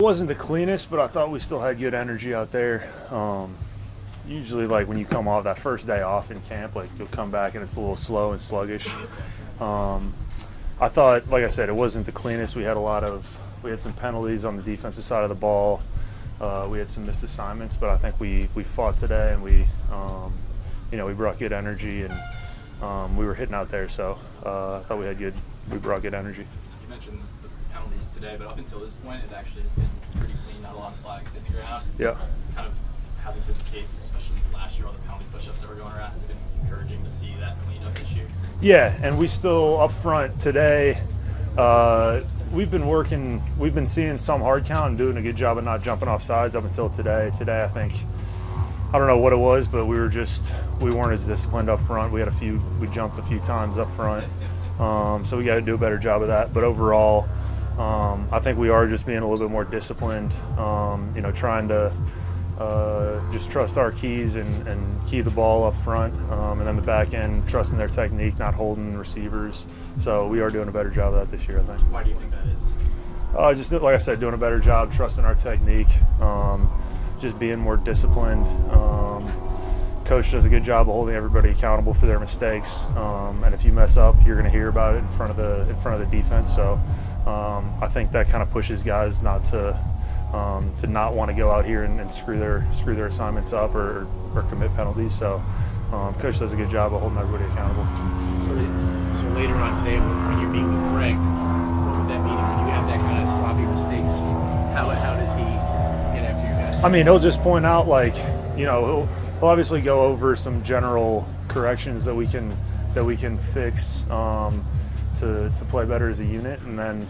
It wasn't the cleanest, but I thought we still had good energy out there. Usually, like when you come off that first day off in camp, like you'll come back and it's a little slow and sluggish. I thought, like I said, it wasn't the cleanest. We had some penalties on the defensive side of the ball. We had some missed assignments, but I think we fought today and we brought good energy and we were hitting out there. So I thought we brought good energy. You mentioned the penalties today, but up until this point, it actually has been pretty clean. Not a lot of flags hitting the ground. Yeah. Kind of hasn't been the case, especially last year, all the penalty push-ups that were going around. Has it been encouraging to see that cleaned up this year? Yeah, and we still up front today. We've been seeing some hard count and doing a good job of not jumping off sides up until today. Today, I think, I don't know what it was, but we weren't as disciplined up front. We jumped a few times up front. So we got to do a better job of that. But overall, I think we are just being a little bit more disciplined, trying to just trust our keys and key the ball up front, and then the back end, trusting their technique, not holding receivers. So we are doing a better job of that this year, I think. Why do you think that is? Just like I said, doing a better job, trusting our technique, just being more disciplined. Coach does a good job of holding everybody accountable for their mistakes, and if you mess up, you're going to hear about it in front of the defense. So I think that kind of pushes guys not to not want to go out here and screw their assignments up or commit penalties. So Coach does a good job of holding everybody accountable. So later on today, when you're meeting with Greg, what would that mean? When you have that kind of sloppy mistakes, how does he get after you guys? I mean, he'll just point out, like, he'll obviously go over some general corrections that we can fix to play better as a unit, and then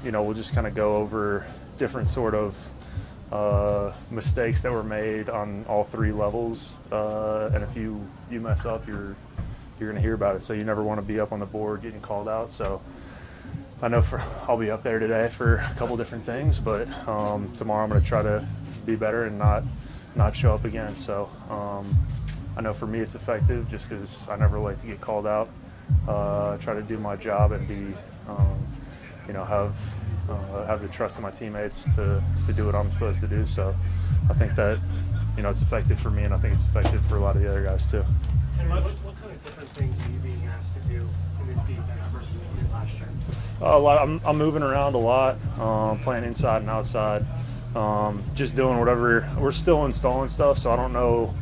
we'll just kind of go over different sort of mistakes that were made on all three levels, and if you mess up, you're going to hear about it. So you never want to be up on the board getting called out. So I know I'll be up there today for a couple different things, but tomorrow I'm going to try to be better and not show up again. So I know for me it's effective just because I never like to get called out. Try to do my job and be have the trust of my teammates to do what I'm supposed to do. So I think that it's effective for me, and I think it's effective for a lot of the other guys too. And what kind of different things are you being asked to do in this defense versus what you did last year? A lot. I'm moving around a lot, playing inside and outside, just doing whatever. We're still installing stuff, so I don't know.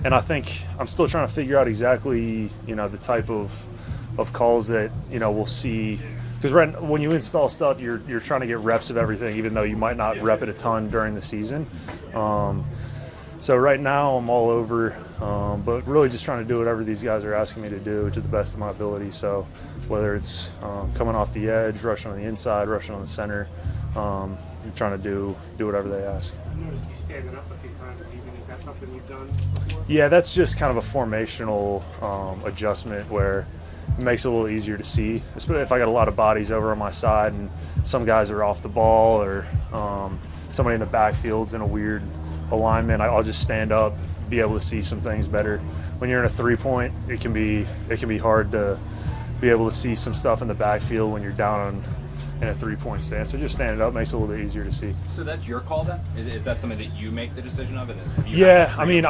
And I think I'm still trying to figure out exactly, the type of calls that, we'll see. Because when you install stuff, you're trying to get reps of everything, even though you might not rep it a ton during the season. So right now I'm all over, but really just trying to do whatever these guys are asking me to do to the best of my ability. So whether it's coming off the edge, rushing on the inside, rushing on the center, I'm trying to do whatever they ask. I noticed you standing up a few times even. Is that something you've done before? Yeah, that's just kind of a formational adjustment where it makes it a little easier to see, especially if I got a lot of bodies over on my side and some guys are off the ball or somebody in the backfield's in a weird alignment. I'll just stand up, be able to see some things better. When you're in a three-point, it can be hard to be able to see some stuff in the backfield when you're down in a three-point stance. So just standing up makes it a little bit easier to see. So that's your call then? Is that something that you make the decision of? Yeah, I mean,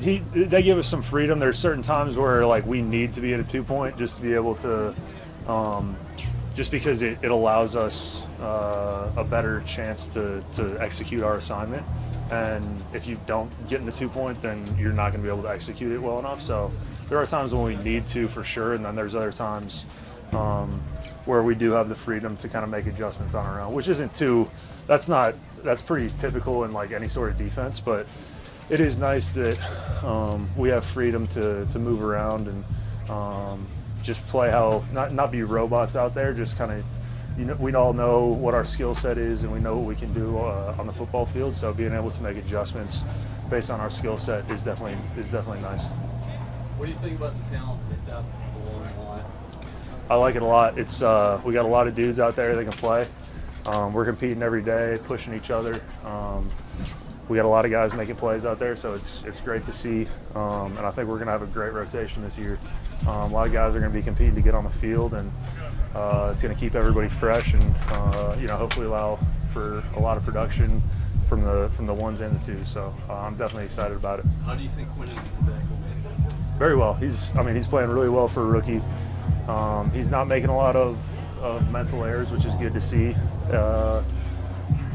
they give us some freedom. There's certain times where we need to be at a 2-point just to be able to, just because it allows us a better chance to execute our assignment. And if you don't get in the 2-point, then you're not going to be able to execute it well enough. So there are times when we need to for sure, and then there's other times where we do have the freedom to kind of make adjustments on our own, which isn't that's pretty typical in any sort of defense, but it is nice that we have freedom to move around and just play how not be robots out there. Just kind of, we all know what our skill set is and we know what we can do on the football field. So being able to make adjustments based on our skill set is definitely nice. What do you think about the talent at depth along the line? I like it a lot. It's we got a lot of dudes out there that can play. We're competing every day, pushing each other. We got a lot of guys making plays out there, so it's great to see. And I think we're going to have a great rotation this year. A lot of guys are going to be competing to get on the field, and it's going to keep everybody fresh, and hopefully allow for a lot of production from the ones and the twos. So I'm definitely excited about it. How do you think Quinn is acclimated? Very well. He's playing really well for a rookie. He's not making a lot of mental errors, which is good to see.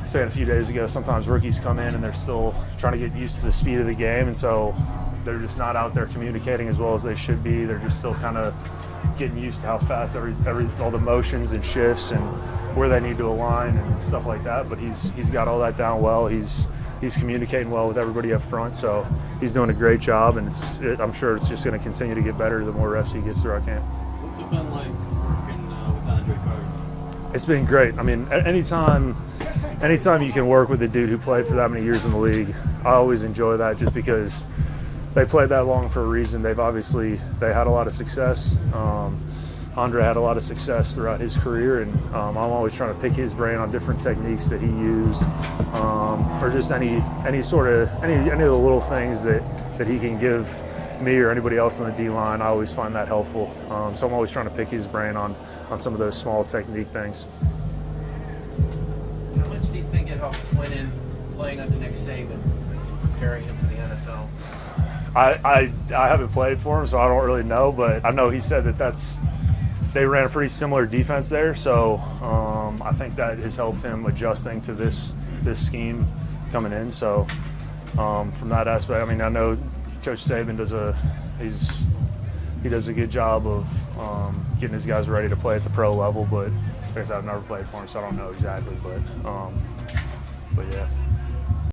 Saying a few days ago, sometimes rookies come in and they're still trying to get used to the speed of the game, and so they're just not out there communicating as well as they should be. They're just still kind of getting used to how fast all the motions and shifts and where they need to align and stuff like that. But he's got all that down well. He's communicating well with everybody up front, so he's doing a great job, and I'm sure it's just going to continue to get better the more reps he gets throughout camp. What's it been like working with Andre Carter? It's been great. I mean, anytime you can work with a dude who played for that many years in the league, I always enjoy that, just because they played that long for a reason. They had a lot of success. Andre had a lot of success throughout his career, and I'm always trying to pick his brain on different techniques that he used, or just any of the little things that he can give me or anybody else on the D-line. I always find that helpful. So I'm always trying to pick his brain on some of those small technique things. How much do you think it helped Quinn in playing under Nick Saban, preparing him for the NFL? I haven't played for him, so I don't really know, but I know he said they ran a pretty similar defense there, so I think that has helped him adjusting to this scheme coming in. So from that aspect, I mean, I know Coach Saban does a good job of getting his guys ready to play at the pro level, but I guess I've never played for him, so I don't know exactly, but yeah.